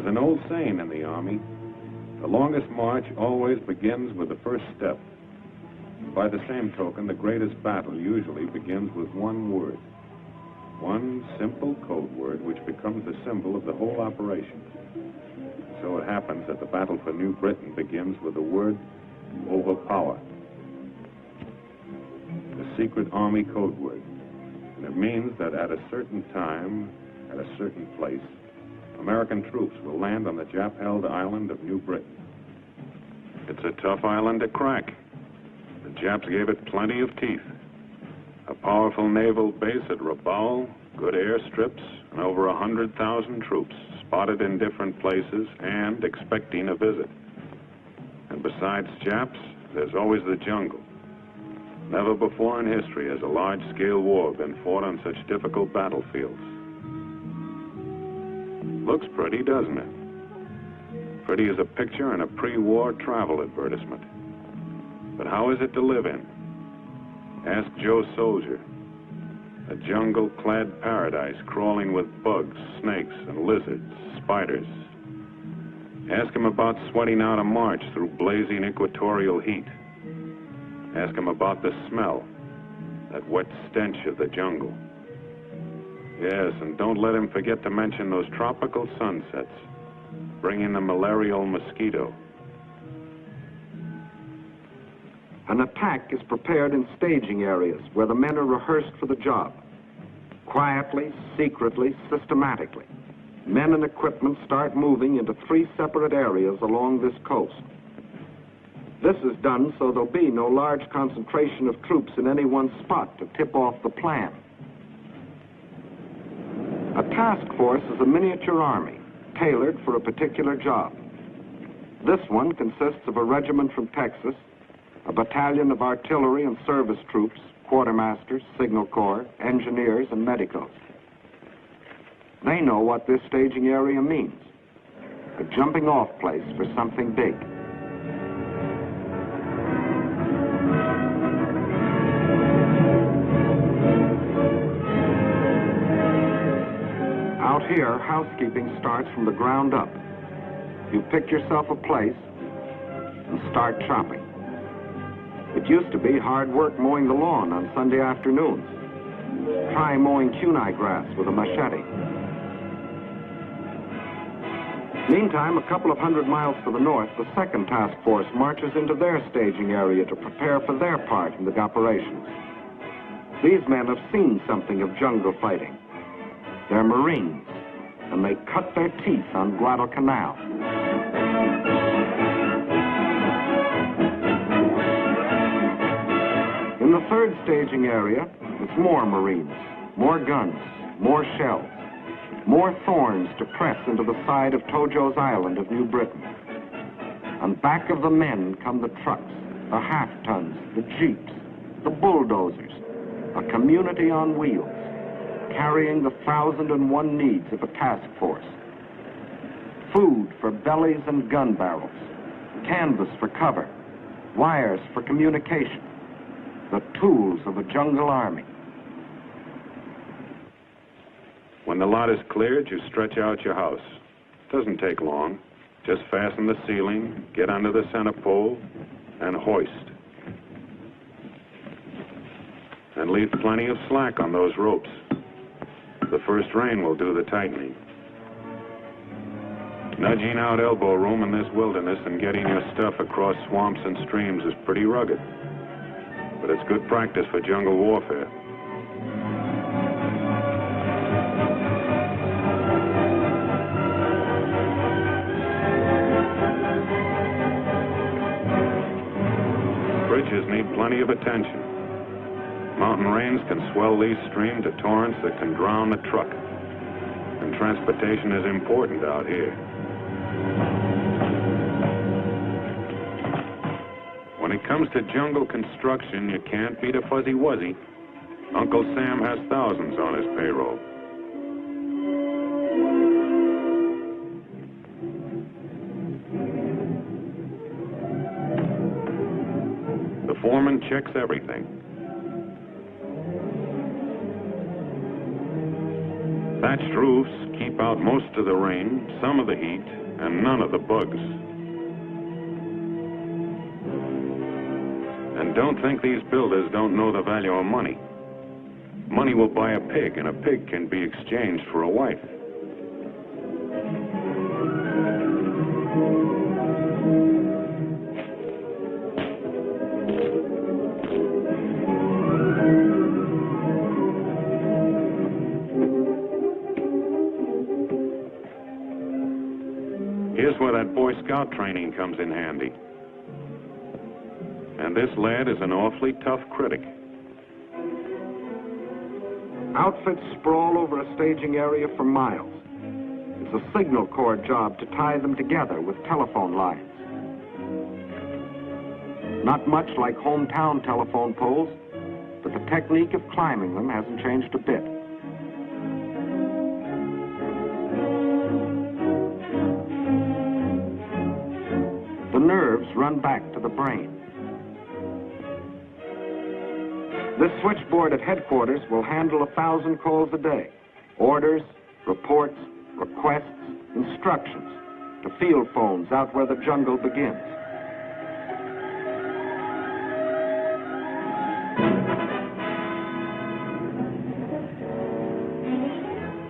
There's an old saying in the Army, the longest march always begins with the first step. By the same token, the greatest battle usually begins with one word. One simple code word which becomes the symbol of the whole operation. So it happens that the battle for New Britain begins with the word overpower. The secret Army code word. And it means that at a certain time, at a certain place, American troops will land on the Jap-held island of New Britain. It's a tough island to crack. The Japs gave it plenty of teeth. A powerful naval base at Rabaul, good airstrips, and over 100,000 troops spotted in different places and expecting a visit. And besides Japs, there's always the jungle. Never before in history has a large-scale war been fought on such difficult battlefields. Looks pretty, doesn't it? Pretty as a picture in a pre-war travel advertisement. But how is it to live in? Ask Joe Soldier. A jungle-clad paradise crawling with bugs, snakes, and lizards, spiders. Ask him about sweating out a march through blazing equatorial heat. Ask him about the smell, that wet stench of the jungle. Yes, and don't let him forget to mention those tropical sunsets, bringing the malarial mosquito. An attack is prepared in staging areas where the men are rehearsed for the job. Quietly, secretly, systematically, men and equipment start moving into 3 separate areas along this coast. This is done so there'll be no large concentration of troops in any one spot to tip off the plan. A task force is a miniature army, tailored for a particular job. This one consists of a regiment from Texas, a battalion of artillery and service troops, quartermasters, signal corps, engineers, and medicos. They know what this staging area means. A jumping-off place for something big. Out here, housekeeping starts from the ground up. You pick yourself a place and start chopping. It used to be hard work mowing the lawn on Sunday afternoons. Try mowing kunai grass with a machete. Meantime, a couple of 100 miles to the north, the second task force marches into their staging area to prepare for their part in the operations. These men have seen something of jungle fighting. They're Marines, and they cut their teeth on Guadalcanal. In the third staging area, it's more Marines, more guns, more shells, more thorns to press into the side of Tojo's Island of New Britain. On back of the men come the trucks, the half-tons, the jeeps, the bulldozers, a community on wheels, carrying the 1,001 needs of a task force. Food for bellies and gun barrels, canvas for cover, wires for communication, the tools of a jungle army. When the lot is cleared, you stretch out your house. Doesn't take long. Just fasten the ceiling, get under the center pole, and hoist. And leave plenty of slack on those ropes. The first rain will do the tightening. Nudging out elbow room in this wilderness and getting your stuff across swamps and streams is pretty rugged. But it's good practice for jungle warfare. Bridges need plenty of attention. Mountain rains can swell these streams to torrents that can drown a truck. And transportation is important out here. When it comes to jungle construction, you can't beat a fuzzy-wuzzy. Uncle Sam has thousands on his payroll. The foreman checks everything. Thatched roofs keep out most of the rain, some of the heat, and none of the bugs. And don't think these builders don't know the value of money. Money will buy a pig, and a pig can be exchanged for a wife. Here's where that Boy Scout training comes in handy. And this lad is an awfully tough critic. Outfits sprawl over a staging area for miles. It's a signal corps job to tie them together with telephone lines. Not much like hometown telephone poles, but the technique of climbing them hasn't changed a bit. The nerves run back to the brain. This switchboard at headquarters will handle 1,000 calls a day. Orders, reports, requests, instructions to field phones out where the jungle begins.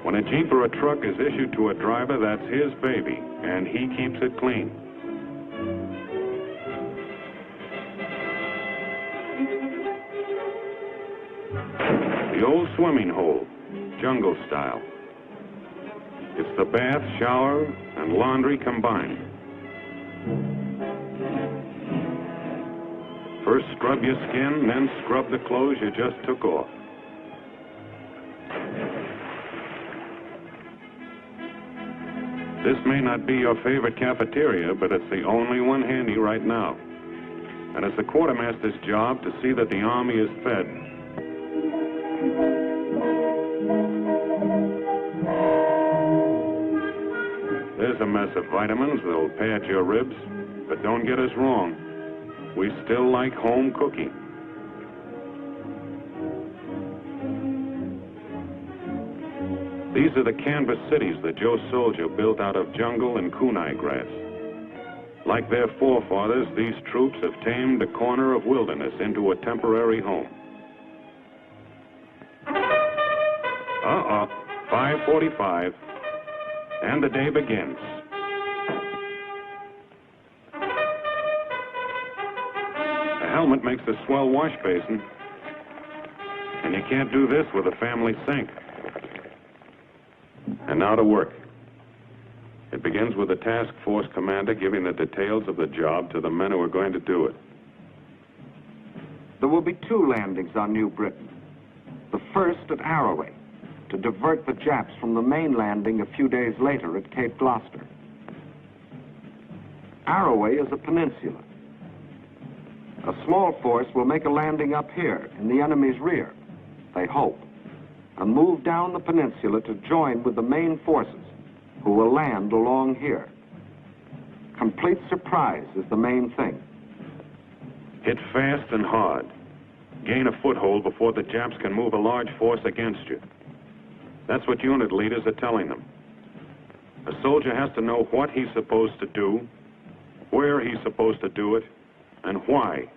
When a Jeep or a truck is issued to a driver, that's his baby, and he keeps it clean. The old swimming hole, jungle style. It's the bath, shower, and laundry combined. First scrub your skin, then scrub the clothes you just took off. This may not be your favorite cafeteria, but it's the only one handy right now. And it's the quartermaster's job to see that the army is fed. There's a mess of vitamins that'll pad your ribs, but don't get us wrong. We still like home cooking. These are the canvas cities that Joe Soldier built out of jungle and kunai grass. Like their forefathers, these troops have tamed a corner of wilderness into a temporary home. 5:45, and the day begins. A helmet makes a swell wash basin, and you can't do this with a family sink. And now to work. It begins with the task force commander giving the details of the job to the men who are going to do it. There will be 2 landings on New Britain. The first at Arroway, to divert the Japs from the main landing a few days later at Cape Gloucester. Arroway is a peninsula. A small force will make a landing up here in the enemy's rear, they hope, and move down the peninsula to join with the main forces, who will land along here. Complete surprise is the main thing. Hit fast and hard. Gain a foothold before the Japs can move a large force against you. That's what unit leaders are telling them. A soldier has to know what he's supposed to do, where he's supposed to do it, and why.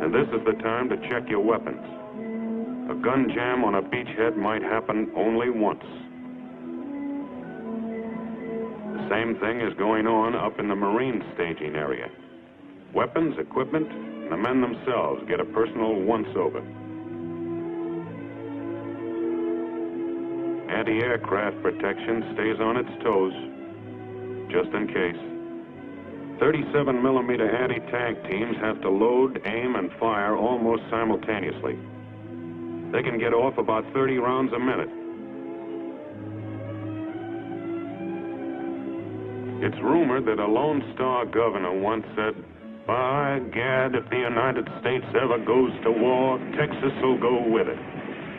And this is the time to check your weapons. A gun jam on a beachhead might happen only once. The same thing is going on up in the Marine staging area. Weapons, equipment, and the men themselves get a personal once-over. Anti-aircraft protection stays on its toes, just in case. 37mm anti-tank teams have to load, aim, and fire almost simultaneously. They can get off about 30 rounds a minute. It's rumored that a Lone Star governor once said, "By gad, if the United States ever goes to war, Texas will go with it."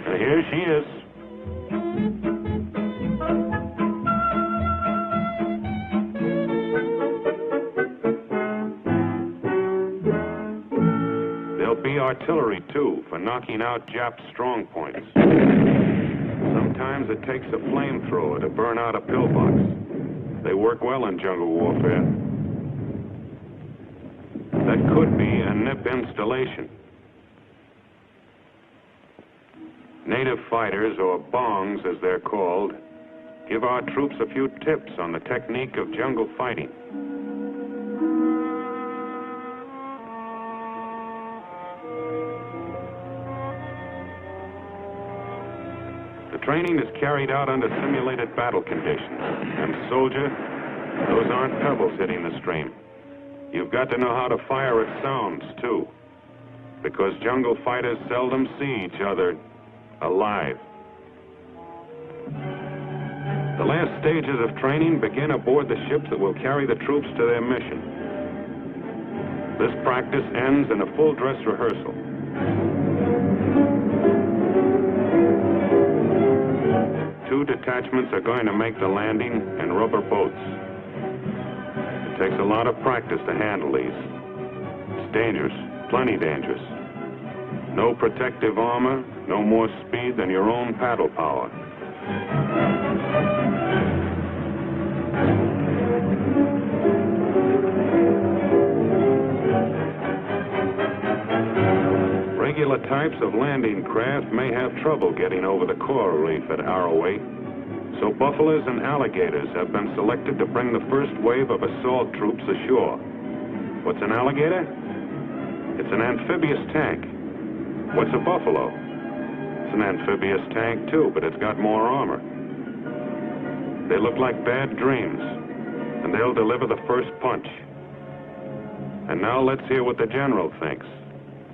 And here she is. They'll be our artillery, too, for knocking out Jap strong points. Sometimes it takes a flamethrower to burn out a pillbox. They work well in jungle warfare. That could be a NIP installation. Native fighters, or bongs as they're called, give our troops a few tips on the technique of jungle fighting. The training is carried out under simulated battle conditions. And soldier, those aren't pebbles hitting the stream. You've got to know how to fire at sounds, too, because jungle fighters seldom see each other alive. The last stages of training begin aboard the ships that will carry the troops to their mission. This practice ends in a full dress rehearsal. Two detachments are going to make the landing in rubber boats. It takes a lot of practice to handle these. It's dangerous, plenty dangerous. No protective armor, no more speed than your own paddle power. Regular types of landing craft may have trouble getting over the coral reef at Arroway, so buffaloes and alligators have been selected to bring the first wave of assault troops ashore. What's an alligator? It's an amphibious tank. What's a buffalo? It's an amphibious tank, too, but it's got more armor. They look like bad dreams, and they'll deliver the first punch. And now let's hear what the general thinks.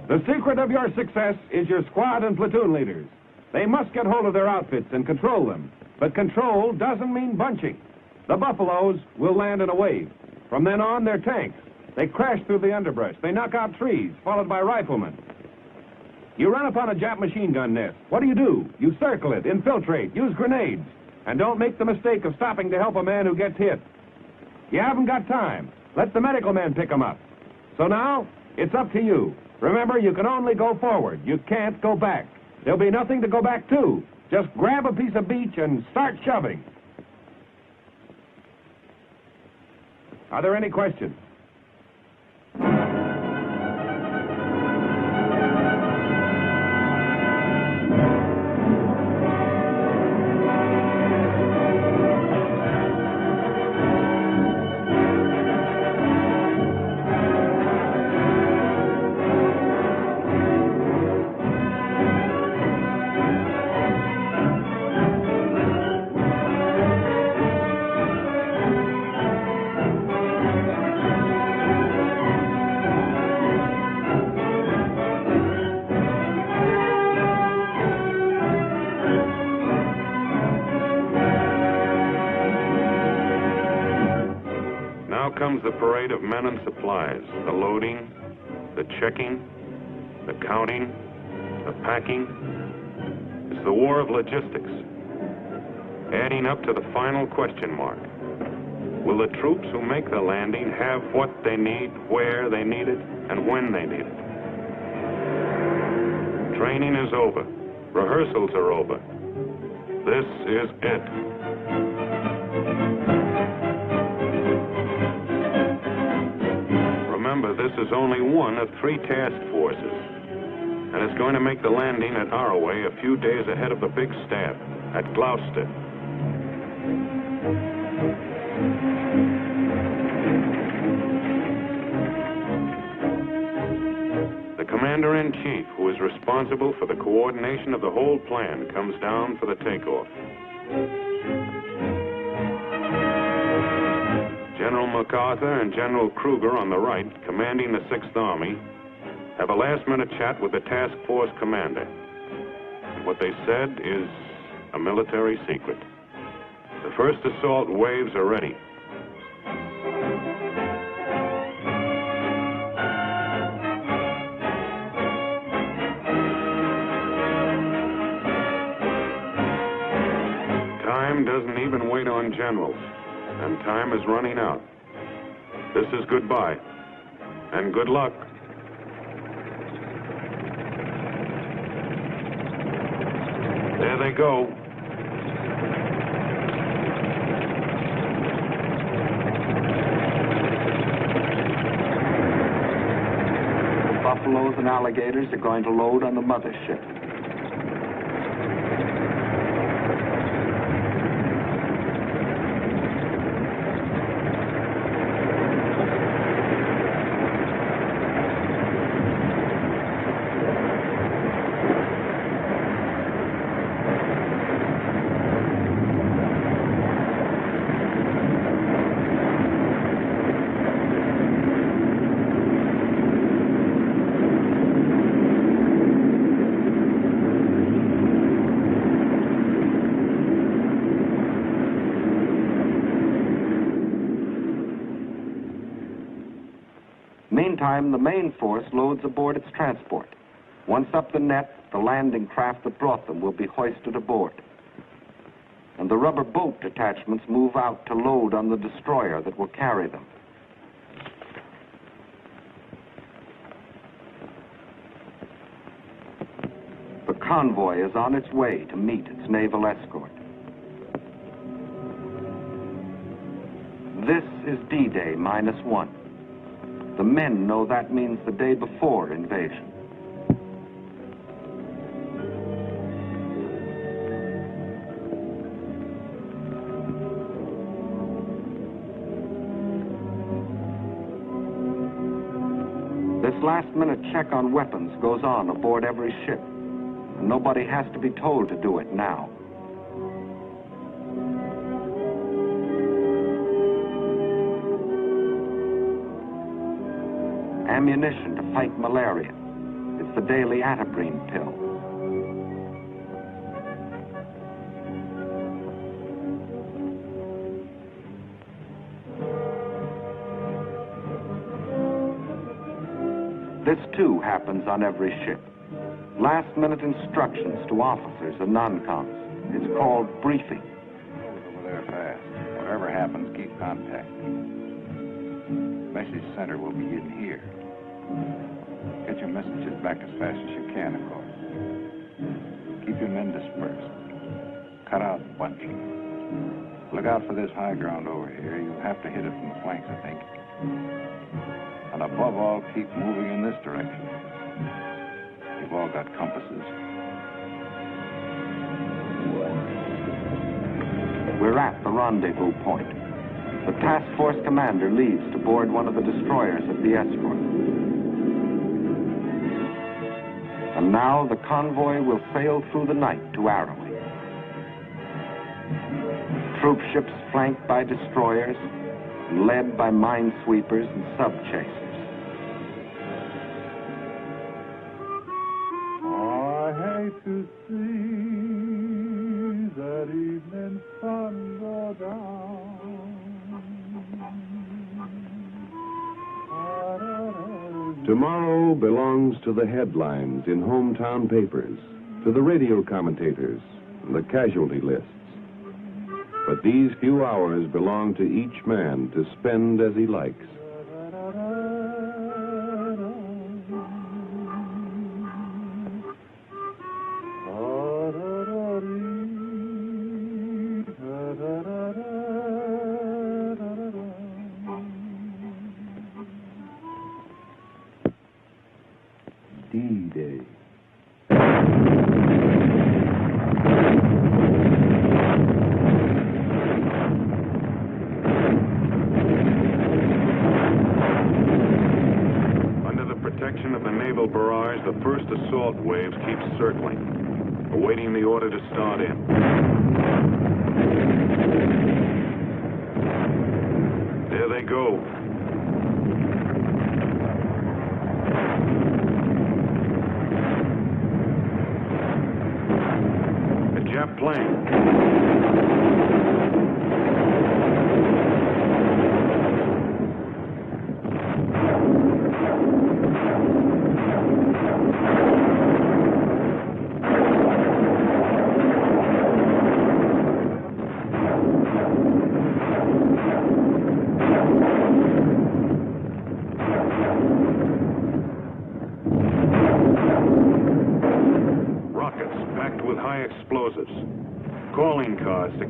The secret of your success is your squad and platoon leaders. They must get hold of their outfits and control them. But control doesn't mean bunching. The buffaloes will land in a wave. From then on, they're tanks. They crash through the underbrush. They knock out trees, followed by riflemen. You run upon a Jap machine gun nest. What do? You circle it, infiltrate, use grenades. And don't make the mistake of stopping to help a man who gets hit. You haven't got time. Let the medical man pick him up. So now, it's up to you. Remember, you can only go forward. You can't go back. There'll be nothing to go back to. Just grab a piece of beach and start shoving. Are there any questions? Comes the parade of men and supplies, the loading, the checking, the counting, the packing. It's the war of logistics, adding up to the final question mark. Will the troops who make the landing have what they need, where they need it, and when they need it? Training is over. Rehearsals are over. This is it. Remember, this is only one of 3 task forces, and it's going to make the landing at Arroway a few days ahead of the big staff at Gloucester. The Commander-in-Chief, who is responsible for the coordination of the whole plan, comes down for the takeoff. General MacArthur and General Kruger on the right, commanding the 6th Army, have a last-minute chat with the task force commander. What they said is a military secret. The first assault waves are ready. Time doesn't even wait on generals. And time is running out. This is goodbye, and good luck. they go. The buffaloes and alligators are going to load on the mothership. Meantime, the main force loads aboard its transport. Once up the net, the landing craft that brought them will be hoisted aboard. And the rubber boat detachments move out to load on the destroyer that will carry them. The convoy is on its way to meet its naval escort. This is D-Day -1. The men know that means the day before invasion. This last-minute check on weapons goes on aboard every ship, and nobody has to be told to do it now. Ammunition to fight malaria. It's the daily atabrine pill. This too happens on every ship. Last-minute instructions to officers and non-coms. It's called briefing. Over there fast. Whatever happens, keep contact. Message center will be in here. Get your messages back as fast as you can, of course. Keep your men dispersed. Cut out bunching. Look out for this high ground over here. You'll have to hit it from the flanks, I think. And above all, keep moving in this direction. You've all got compasses. We're at the rendezvous point. The task force commander leaves to board one of the destroyers of the escort. And now the convoy will sail through the night to Arroway. Troop ships flanked by destroyers and led by minesweepers and sub-chasers. I hate to see that evening sun go down. Tomorrow belongs to the headlines in hometown papers, to the radio commentators, and the casualty lists. But these few hours belong to each man to spend as he likes. D-Day. Under the protection of the naval barrage, the first assault waves keep circling, awaiting the order to start in. There they go. Jap plane.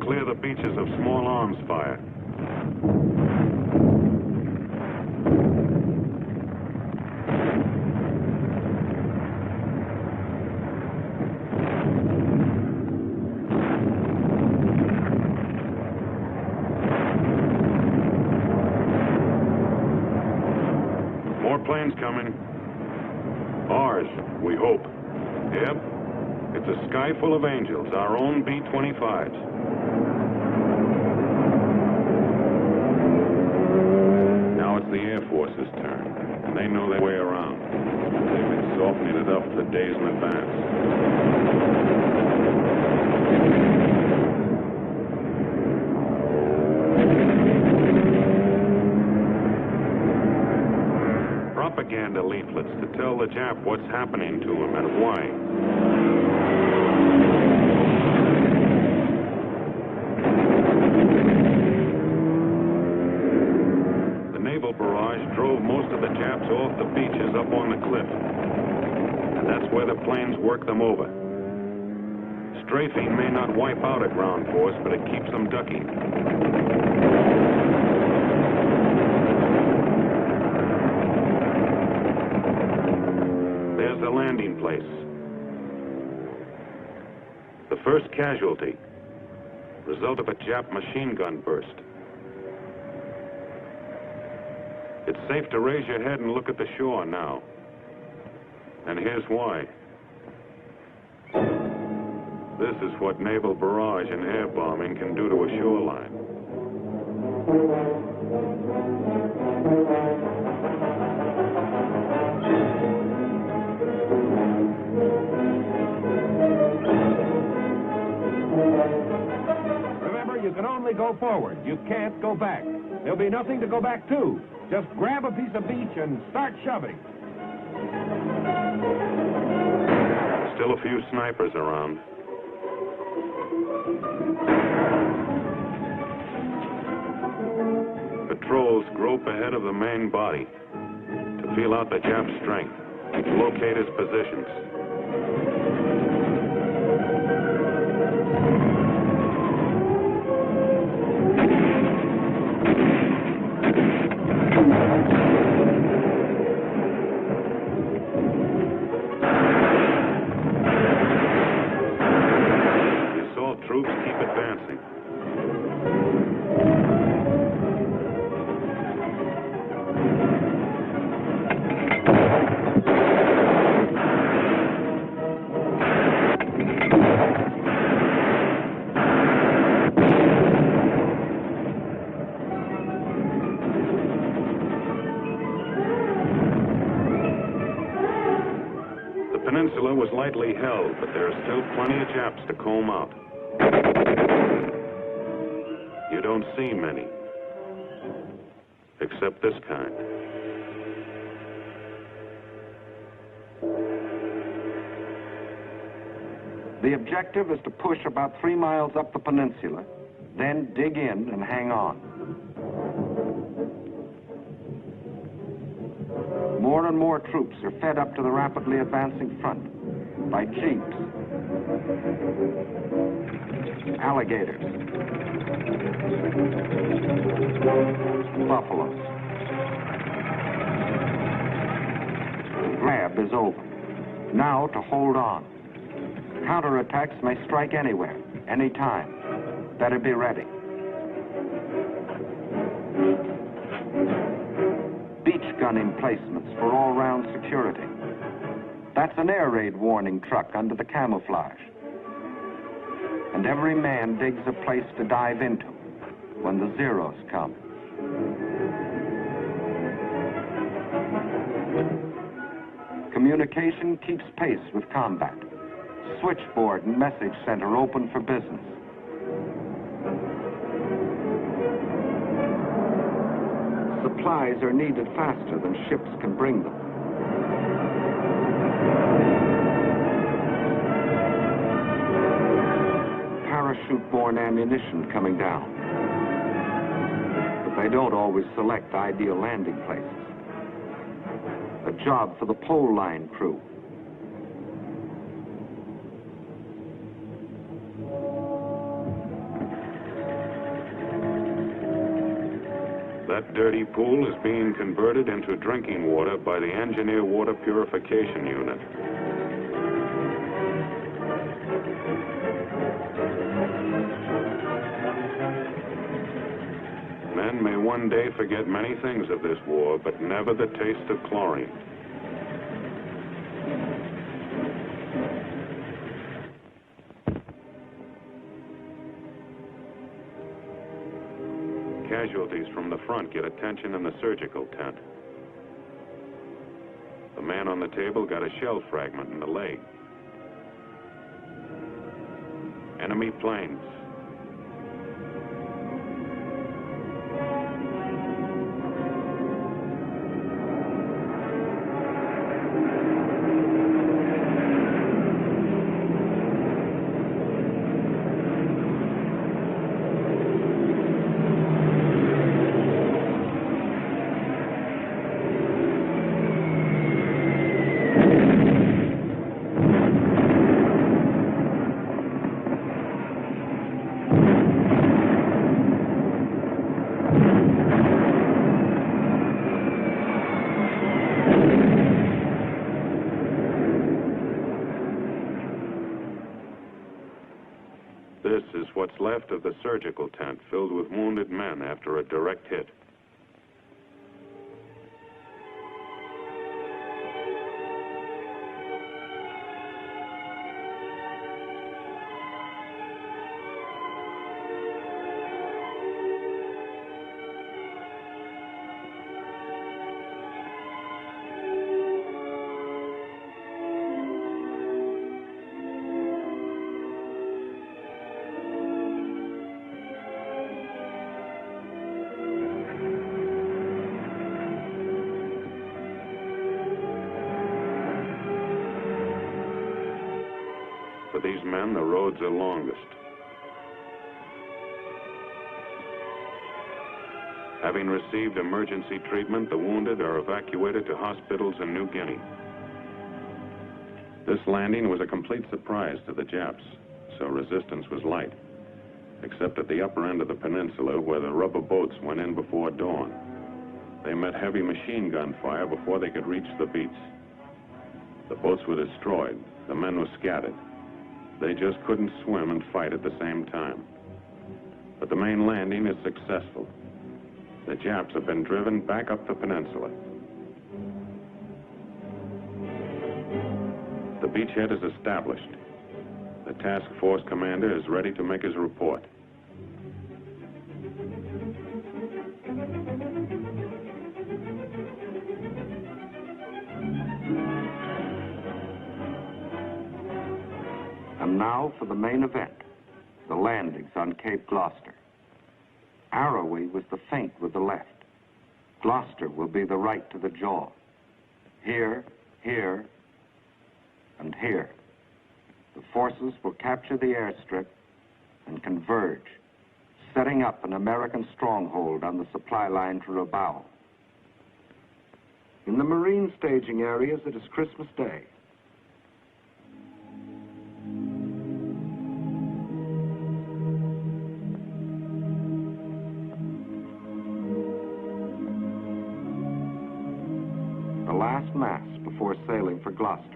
clear the beaches of small arms fire. More planes coming. Ours, we hope. Yep. It's a sky full of angels, our own B-25s. Now it's the Air Force's turn, and they know their way around. They've been softening it up for days in advance. Propaganda leaflets to tell the Jap what's happening to him and why. The naval barrage drove most of the Japs off the beaches up on the cliff. And that's where the planes work them over. Strafing may not wipe out a ground force, but it keeps them ducking. There's the landing place. The first casualty, result of a Jap machine gun burst. It's safe to raise your head and look at the shore now. And here's why. This is what naval barrage and air bombing can do to a shoreline. Remember, you can only go forward. You can't go back. There'll be nothing to go back to. Just grab a piece of beach and start shoving. Still a few snipers around. Patrols grope ahead of the main body to feel out the Jap strength, locate his positions. The assault troops keep advancing. The peninsula was lightly held, but there are still plenty of Japs to comb out. You don't see many, except this kind. The objective is to push about 3 miles up the peninsula, then dig in and hang on. More and more troops are fed up to the rapidly advancing front by jeeps, alligators, buffaloes. The grab is over. Now to hold on. Counterattacks may strike anywhere, anytime. Better be ready. Beach gun emplacements for all-round security. That's an air raid warning truck under the camouflage. And every man digs a place to dive into when the Zeros come. Communication keeps pace with combat. Switchboard and message center open for business. Supplies are needed faster than ships can bring them. Parachute-borne ammunition coming down. But they don't always select ideal landing places. A job for the pole line crew. That dirty pool is being converted into drinking water by the Engineer Water Purification Unit. Men may one day forget many things of this war, but never the taste of chlorine. Casualties from the front get attention in the surgical tent. The man on the table got a shell fragment in the leg. Enemy planes. This is what's left of the surgical tent filled with wounded men after a direct hit. For these men, the roads are longest. Having received emergency treatment, the wounded are evacuated to hospitals in New Guinea. This landing was a complete surprise to the Japs, so resistance was light, except at the upper end of the peninsula where the rubber boats went in before dawn. They met heavy machine gun fire before they could reach the beach. The boats were destroyed. The men were scattered. They just couldn't swim and fight at the same time. But the main landing is successful. The Japs have been driven back up the peninsula. The beachhead is established. The task force commander is ready to make his report. And now for the main event, the landings on Cape Gloucester. Arroway was the feint with the left. Gloucester will be the right to the jaw. Here, here, and here. The forces will capture the airstrip and converge, setting up an American stronghold on the supply line to Rabaul. In the Marine staging areas, it is Christmas Day. The last mass before sailing for Gloucester.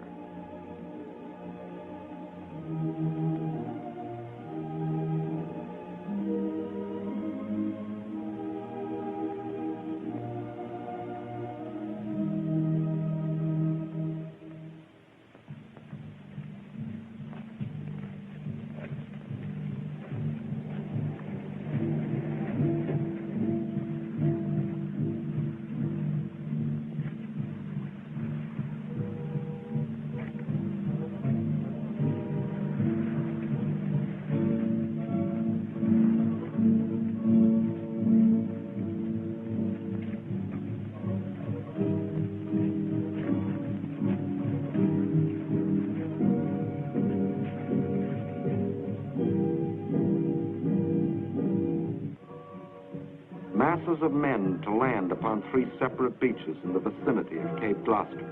Masses of men to land upon 3 separate beaches in the vicinity of Cape Gloucester.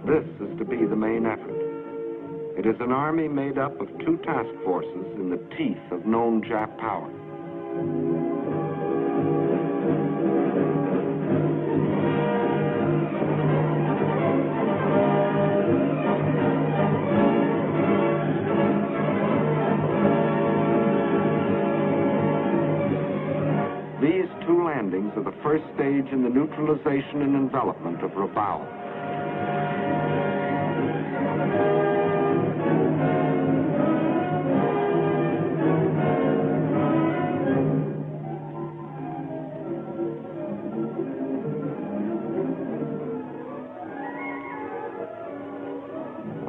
This is to be the main effort. It is an army made up of two task forces in the teeth of known Jap power. These two landings are the first stage in the neutralization and envelopment of Rabaul.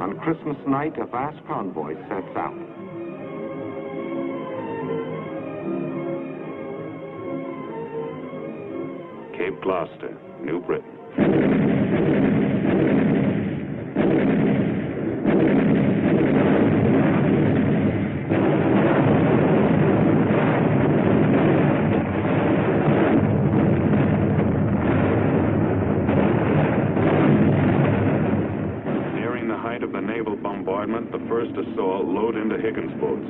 On Christmas night, a vast convoy sets out. Cape Gloucester, New Britain. Nearing the height of the naval bombardment, the first assault load into Higgins boats.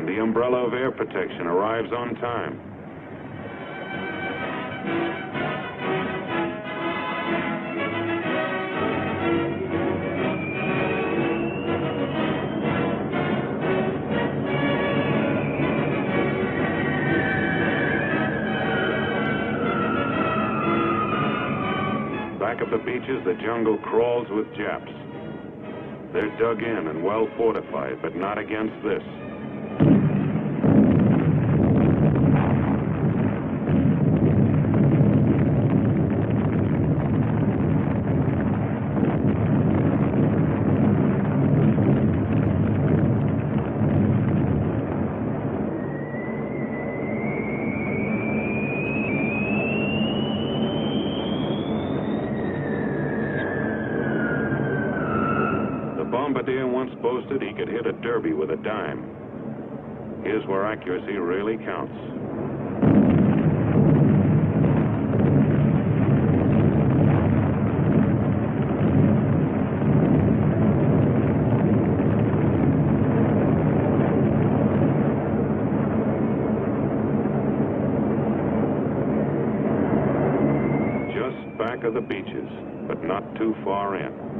The umbrella of air protection arrives on time. Back of the beaches, the jungle crawls with Japs. They're dug in and well fortified, but not against this. Bombardier once boasted he could hit a derby with a dime. Here's where accuracy really counts. Just back of the beaches, but not too far in.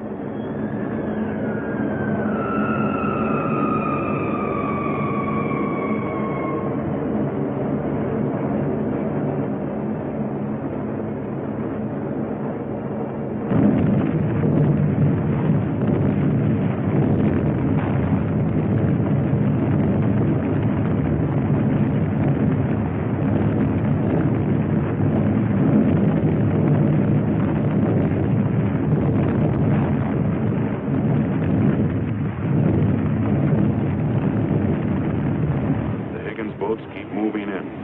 Boats keep moving in.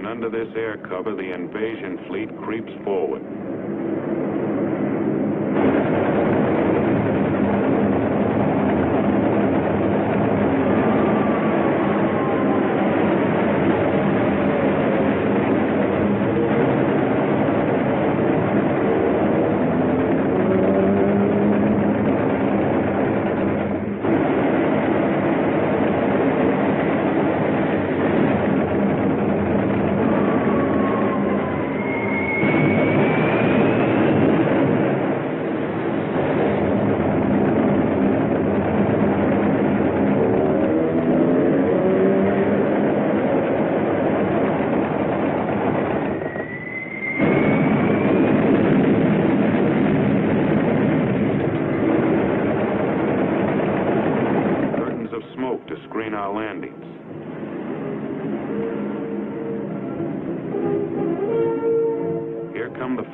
Under this air cover, the invasion fleet creeps forward.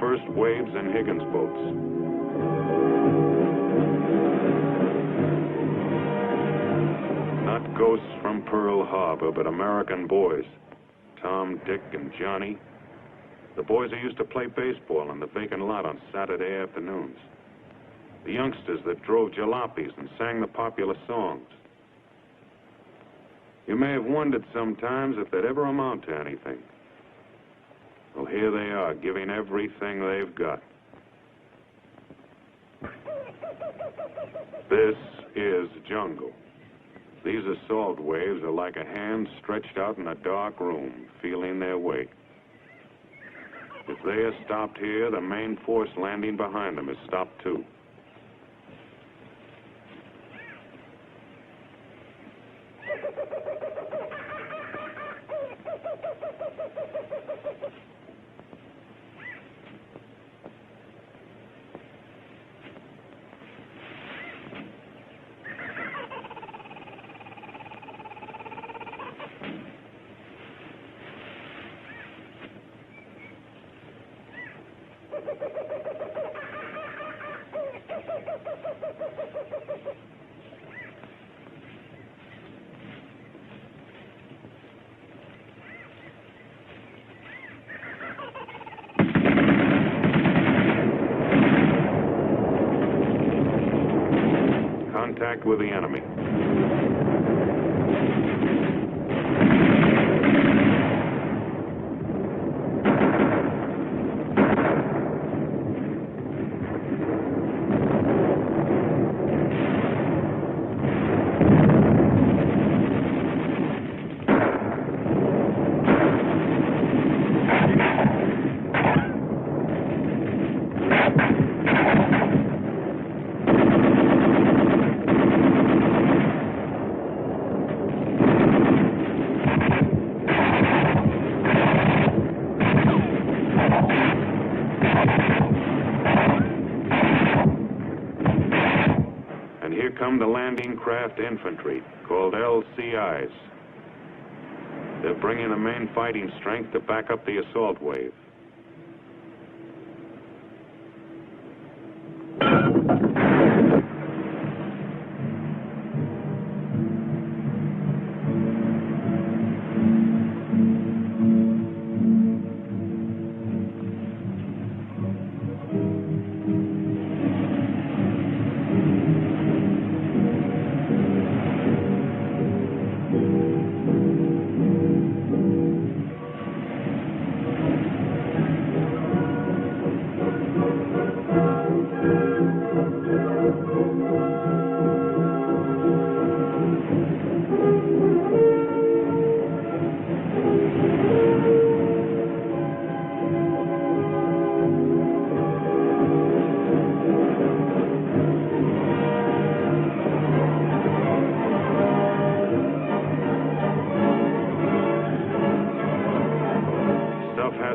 first waves in Higgins boats. Not ghosts from Pearl Harbor, but American boys. Tom, Dick, and Johnny. The boys who used to play baseball in the vacant lot on Saturday afternoons. The youngsters that drove jalopies and sang the popular songs. You may have wondered sometimes if they'd ever amount to anything. Well, here they are, giving everything they've got. This is jungle. These assault waves are like a hand stretched out in a dark room, feeling their way. If they are stopped here, the main force landing behind them is stopped too. Contact with the enemy. Come the landing craft infantry, called LCIs. They're bringing the main fighting strength to back up the assault wave.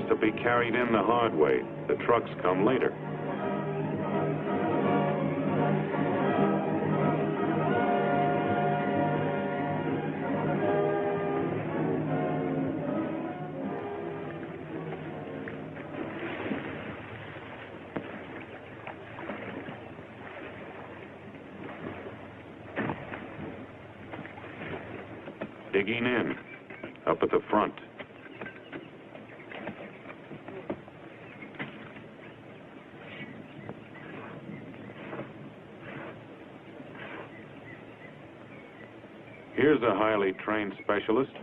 To be carried in the hard way. The trucks come later. Digging in, up at the front. Here's a highly trained specialist.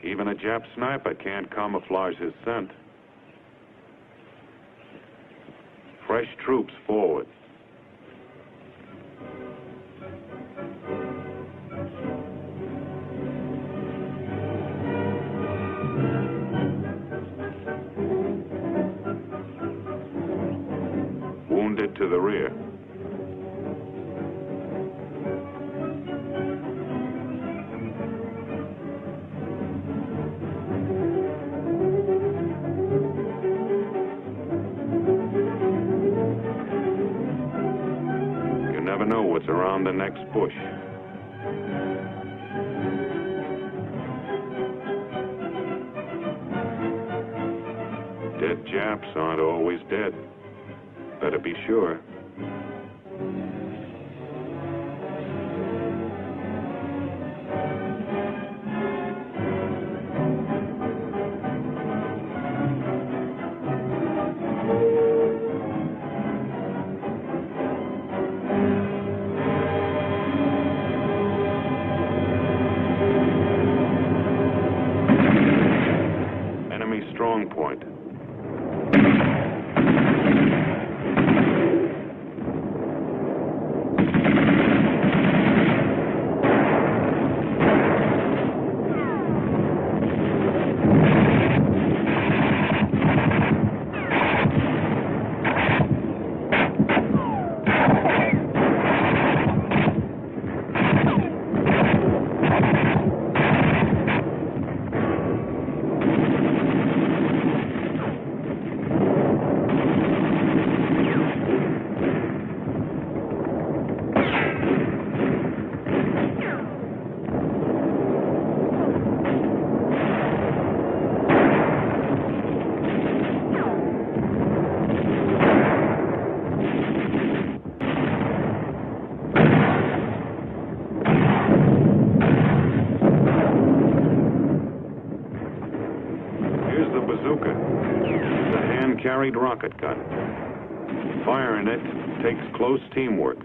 Even a Jap sniper can't camouflage his scent. Fresh troops forward. Wounded to the rear. Never know what's around the next bush. Dead Japs aren't always dead. Better be sure. Enemy strong point. Here's the bazooka. It's a hand-carried rocket gun. Firing it takes close teamwork.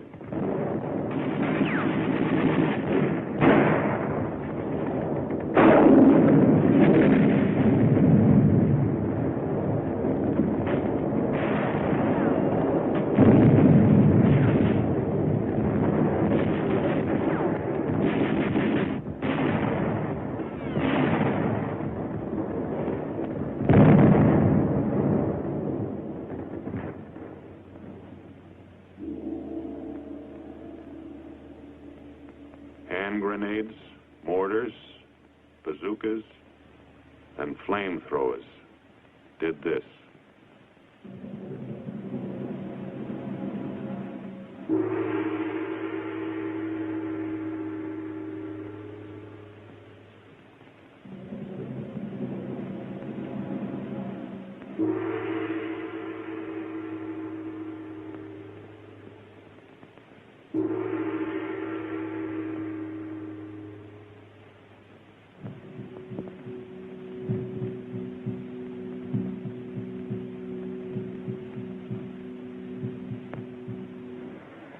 Hand grenades, mortars, bazookas, and flamethrowers did this.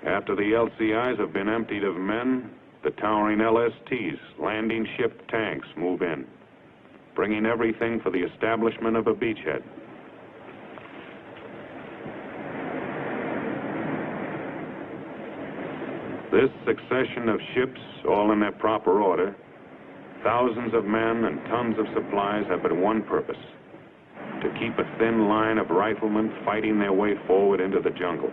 After the LCIs have been emptied of men, the towering LSTs, landing ship tanks, move in, bringing everything for the establishment of a beachhead. This succession of ships, all in their proper order, thousands of men and tons of supplies have but one purpose: to keep a thin line of riflemen fighting their way forward into the jungle.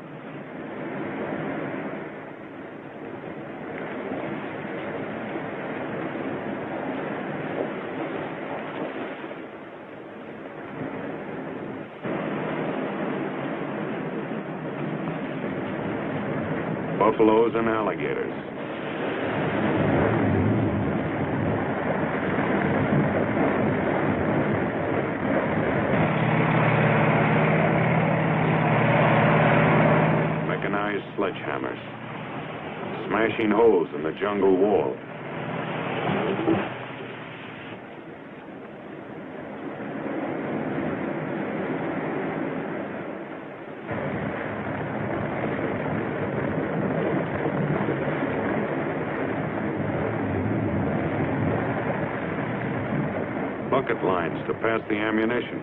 Buffaloes and alligators. Mechanized sledgehammers, smashing holes in the jungle wall. Bucket lines to pass the ammunition.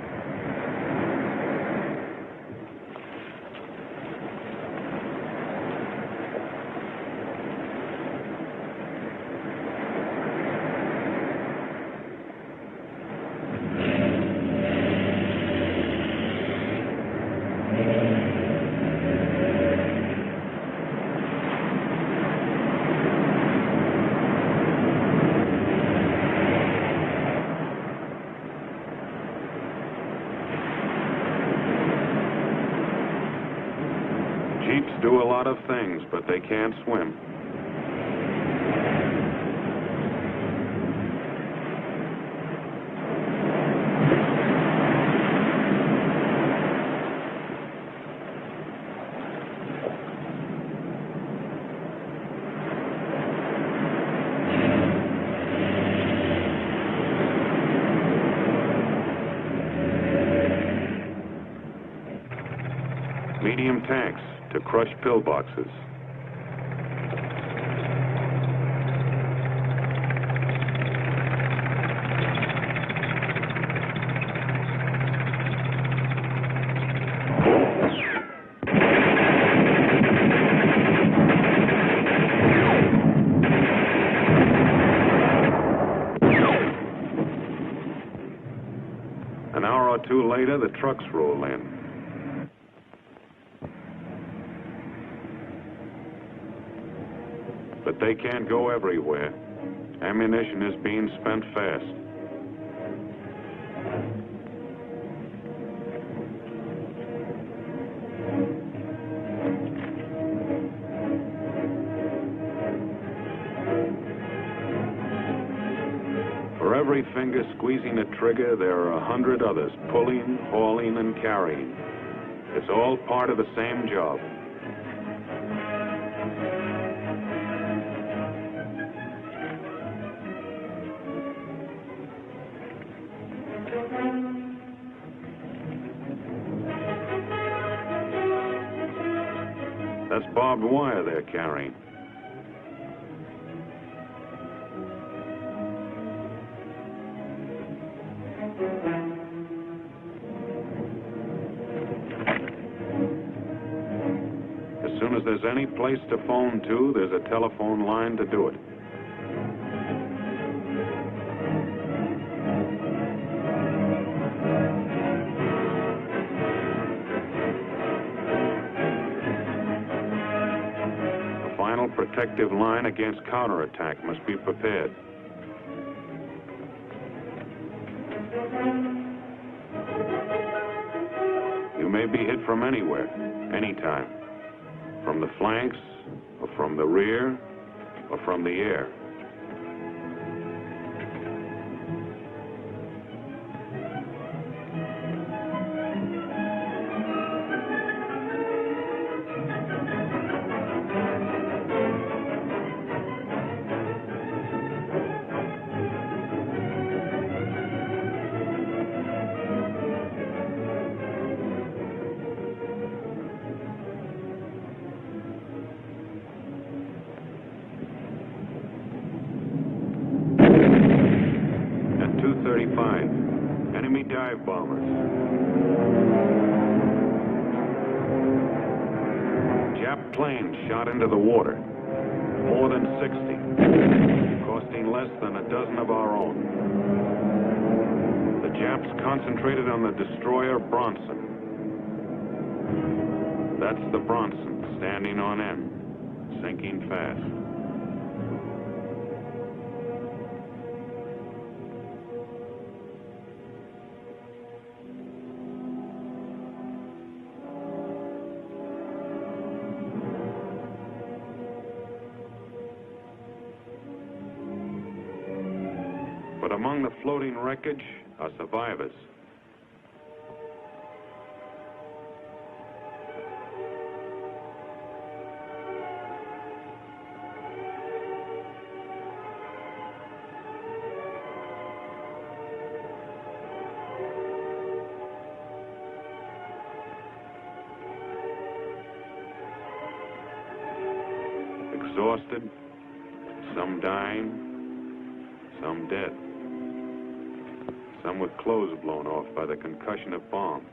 Jeeps do a lot of things, but they can't swim. medium tanks to crush pillboxes. An hour or two later, the trucks roll in. But they can't go everywhere. Ammunition is being spent fast. For every finger squeezing a trigger, there are 100 others pulling, hauling, and carrying. It's all part of the same job. That's barbed wire they're carrying. As soon as there's any place to phone to, there's a telephone line to do it. A final protective line against counterattack must be prepared. You may be hit from anywhere, anytime. From the flanks, or from the rear, or from the air. Enemy dive bombers. Jap planes shot into the water. More than 60. Costing less than a dozen of our own. The Japs concentrated on the destroyer Bronson. That's the Bronson standing on end, sinking fast. But among the floating wreckage are survivors. Exhausted, some dying, some dead. Some with clothes blown off by the concussion of bombs.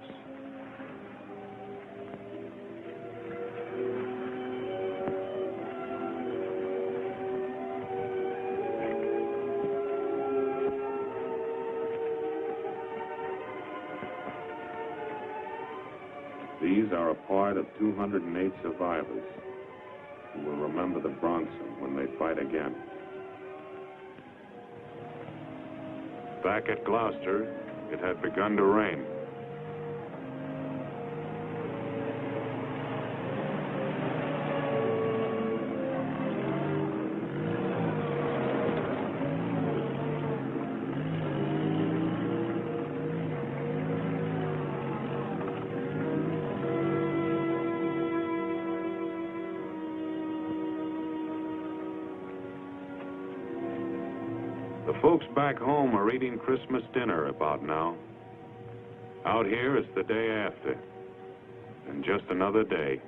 These are a part of 208 survivors who will remember the Bronson when they fight again. Back at Gloucester, it had begun to rain. The folks back home are eating Christmas dinner about now. Out here, it's the day after. and just another day.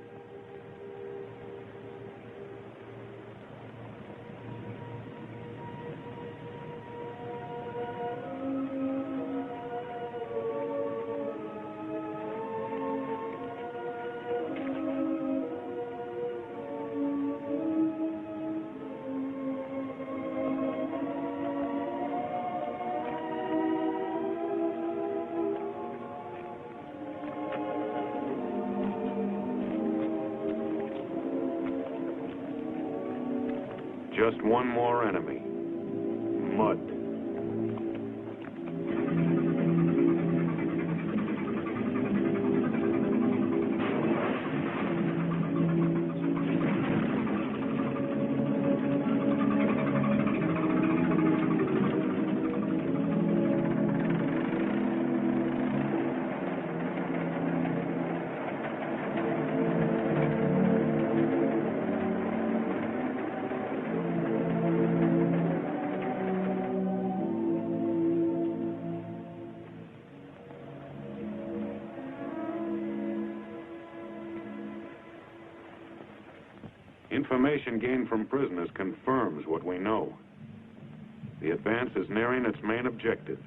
Just one more enemy. Mud. Information gained from prisoners confirms what we know. The advance is nearing its main objective.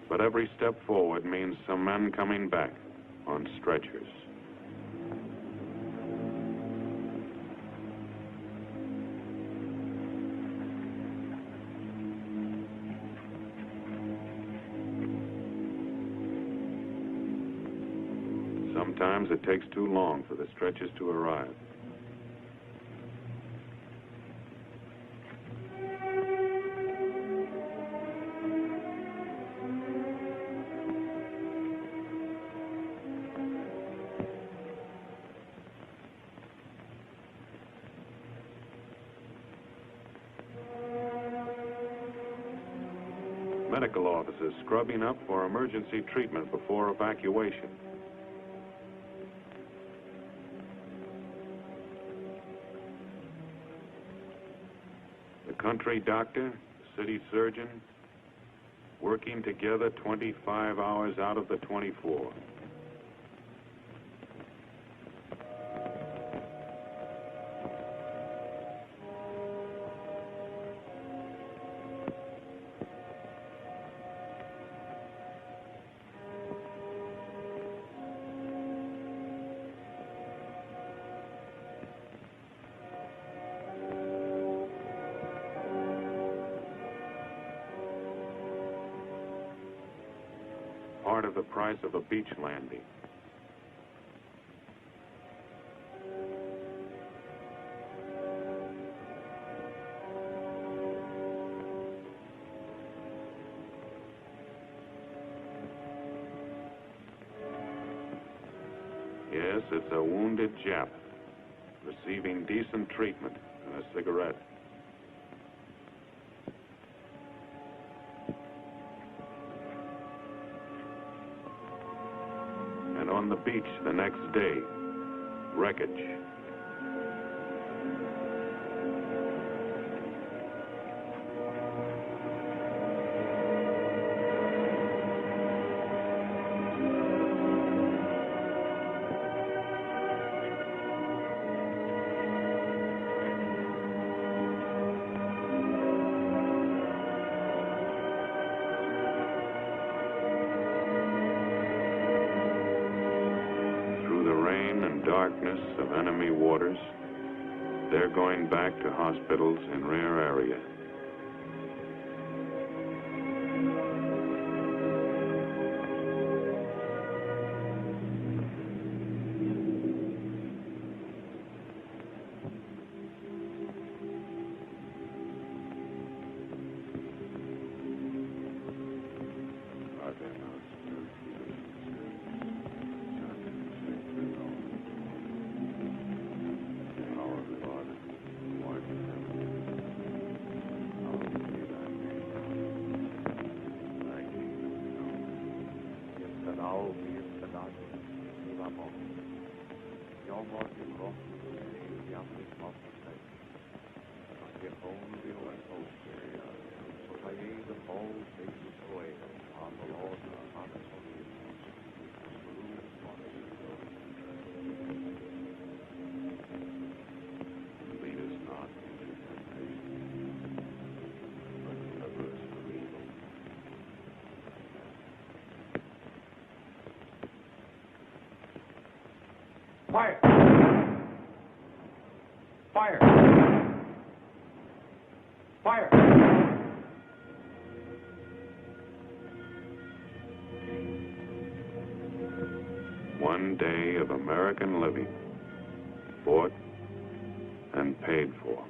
But every step forward means some men coming back on stretchers. Sometimes it takes too long for the stretchers to arrive. Medical officers scrubbing up for emergency treatment before evacuation. The country doctor, the city surgeon, working together 25 hours out of the 24. Part of the price of a beach landing. Yes, it's a wounded Jap, receiving decent treatment and a cigarette. On the beach the next day, wreckage. Darkness of enemy waters, they're going back to hospitals in rare area. Fire! Fire! Fire! One day of American living, bought and paid for.